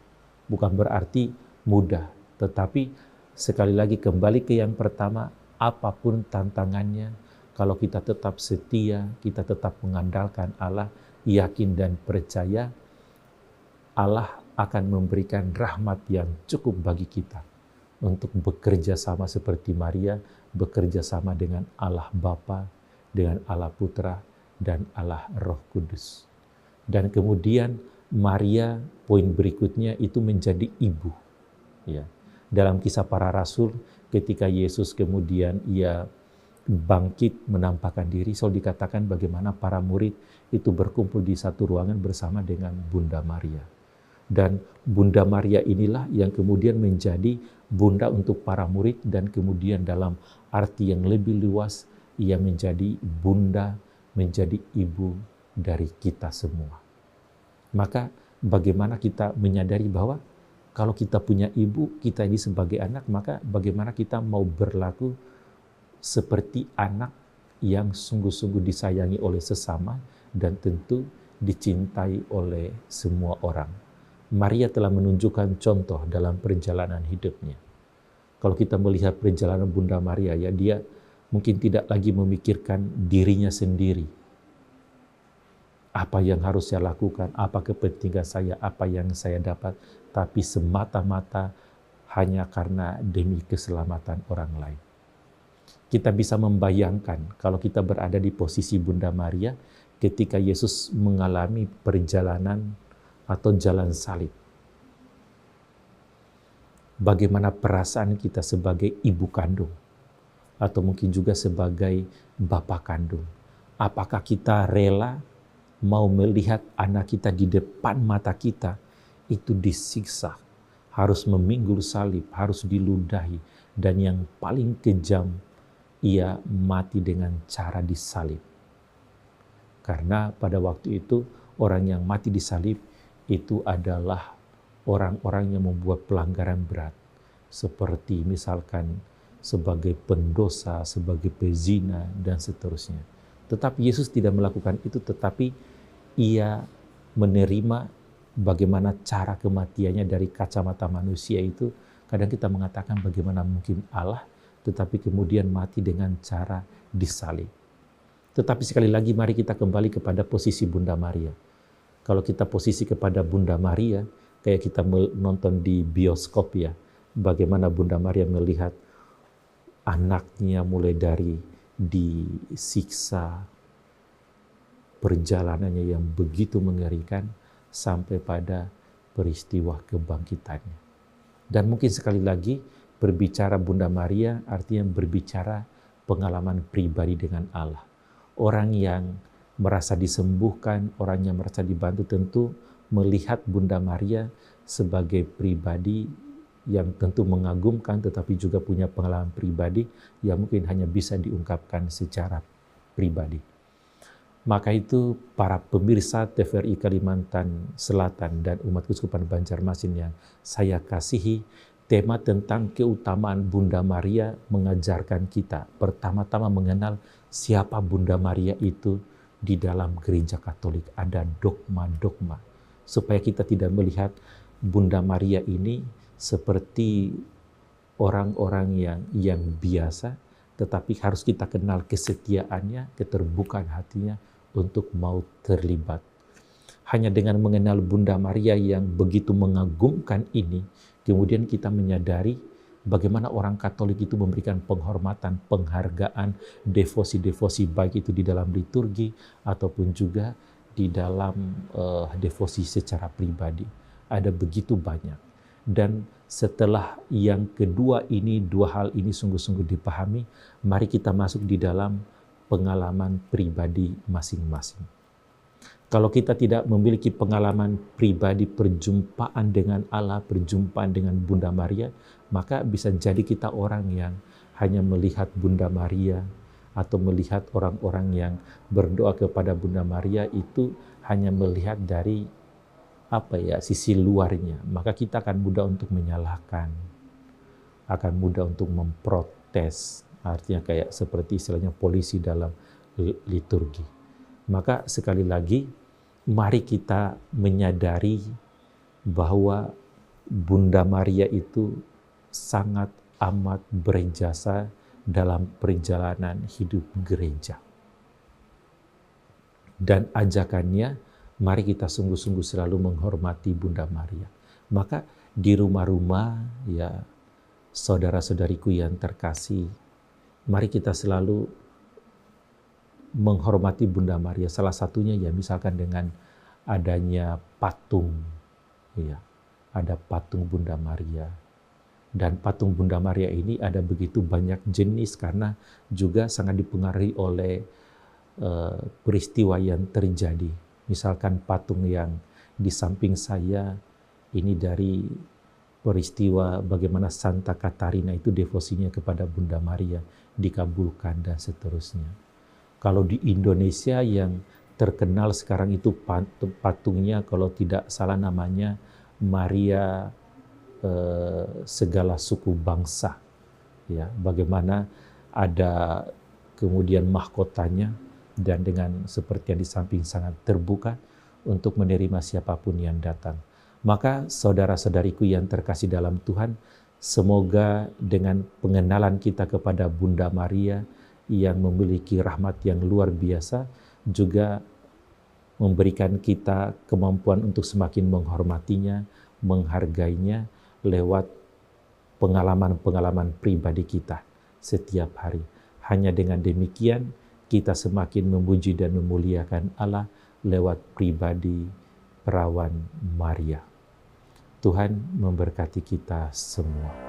[SPEAKER 1] Bukan berarti mudah, tetapi sekali lagi kembali ke yang pertama, apapun tantangannya, kalau kita tetap setia, kita tetap mengandalkan Allah, yakin dan percaya, Allah akan memberikan rahmat yang cukup bagi kita untuk bekerja sama seperti Maria, bekerja sama dengan Allah Bapa, dengan Allah Putra, dan Allah Roh Kudus. Dan kemudian Maria, poin berikutnya itu menjadi ibu. Ya. Dalam Kisah Para Rasul, ketika Yesus kemudian ia bangkit menampakkan diri, selalu dikatakan bagaimana para murid itu berkumpul di satu ruangan bersama dengan Bunda Maria. Dan Bunda Maria inilah yang kemudian menjadi bunda untuk para murid, dan kemudian dalam arti yang lebih luas, ia menjadi bunda, menjadi ibu dari kita semua. Maka bagaimana kita menyadari bahwa kalau kita punya ibu, kita ini sebagai anak, maka bagaimana kita mau berlaku seperti anak yang sungguh-sungguh disayangi oleh sesama dan tentu dicintai oleh semua orang. Maria telah menunjukkan contoh dalam perjalanan hidupnya. Kalau kita melihat perjalanan Bunda Maria, ya dia mungkin tidak lagi memikirkan dirinya sendiri. Apa yang harus saya lakukan, apa kepentingan saya, apa yang saya dapat, tapi semata-mata hanya karena demi keselamatan orang lain. Kita bisa membayangkan kalau kita berada di posisi Bunda Maria, ketika Yesus mengalami perjalanan atau jalan salib. Bagaimana perasaan kita sebagai ibu kandung, atau mungkin juga sebagai bapak kandung. Apakah kita rela mau melihat anak kita di depan mata kita itu disiksa, harus memikul salib, harus diludahi, dan yang paling kejam, ia mati dengan cara disalib. Karena pada waktu itu orang yang mati disalib itu adalah orang-orang yang membuat pelanggaran berat, seperti misalkan sebagai pendosa, sebagai pezina, dan seterusnya. Tetapi Yesus tidak melakukan itu, tetapi ia menerima bagaimana cara kematiannya dari kacamata manusia itu. Kadang kita mengatakan bagaimana mungkin Allah, tetapi kemudian mati dengan cara disalib. Tetapi sekali lagi mari kita kembali kepada posisi Bunda Maria. Kalau kita posisi kepada Bunda Maria, kayak kita menonton di bioskop ya, bagaimana Bunda Maria melihat anaknya mulai dari disiksa, perjalanannya yang begitu mengerikan, sampai pada peristiwa kebangkitannya. Dan mungkin sekali lagi, berbicara Bunda Maria artinya berbicara pengalaman pribadi dengan Allah. Orang yang merasa disembuhkan, orang yang merasa dibantu tentu melihat Bunda Maria sebagai pribadi yang tentu mengagumkan, tetapi juga punya pengalaman pribadi yang mungkin hanya bisa diungkapkan secara pribadi. Maka itu para pemirsa TVRI Kalimantan Selatan dan umat Keuskupan Banjarmasin yang saya kasihi, tema tentang keutamaan Bunda Maria mengajarkan kita pertama-tama mengenal siapa Bunda Maria itu di dalam gereja Katolik. Ada dogma-dogma supaya kita tidak melihat Bunda Maria ini seperti orang-orang yang biasa, tetapi harus kita kenal kesetiaannya, keterbukaan hatinya untuk mau terlibat. Hanya dengan mengenal Bunda Maria yang begitu mengagumkan ini, kemudian kita menyadari bagaimana orang Katolik itu memberikan penghormatan, penghargaan, devosi-devosi baik itu di dalam liturgi ataupun juga di dalam devosi secara pribadi. Ada begitu banyak. Dan setelah yang kedua ini, dua hal ini sungguh-sungguh dipahami, mari kita masuk di dalam pengalaman pribadi masing-masing. Kalau kita tidak memiliki pengalaman pribadi perjumpaan dengan Allah, perjumpaan dengan Bunda Maria, maka bisa jadi kita orang yang hanya melihat Bunda Maria atau melihat orang-orang yang berdoa kepada Bunda Maria itu hanya melihat dari sisi luarnya. Maka kita akan mudah untuk menyalahkan, akan mudah untuk memprotes, artinya kayak seperti istilahnya polisi dalam liturgi. Maka sekali lagi, mari kita menyadari bahwa Bunda Maria itu sangat amat berjasa dalam perjalanan hidup gereja. Dan ajakannya, mari kita sungguh-sungguh selalu menghormati Bunda Maria. Maka di rumah-rumah, ya saudara-saudariku yang terkasih, mari kita selalu menghormati Bunda Maria. Salah satunya ya misalkan dengan adanya patung, ya, ada patung Bunda Maria. Dan patung Bunda Maria ini ada begitu banyak jenis karena juga sangat dipengaruhi oleh peristiwa yang terjadi. Misalkan patung yang di samping saya ini dari peristiwa bagaimana Santa Katarina itu devosinya kepada Bunda Maria dikabulkan dan seterusnya. Kalau di Indonesia yang terkenal sekarang itu patungnya kalau tidak salah namanya Maria segala suku bangsa. Ya, bagaimana ada kemudian mahkotanya dan dengan seperti yang di samping sangat terbuka untuk menerima siapapun yang datang. Maka saudara-saudariku yang terkasih dalam Tuhan, semoga dengan pengenalan kita kepada Bunda Maria yang memiliki rahmat yang luar biasa, juga memberikan kita kemampuan untuk semakin menghormatinya, menghargainya lewat pengalaman-pengalaman pribadi kita setiap hari. Hanya dengan demikian kita semakin memuji dan memuliakan Allah lewat pribadi perawan Maria. Tuhan memberkati kita semua.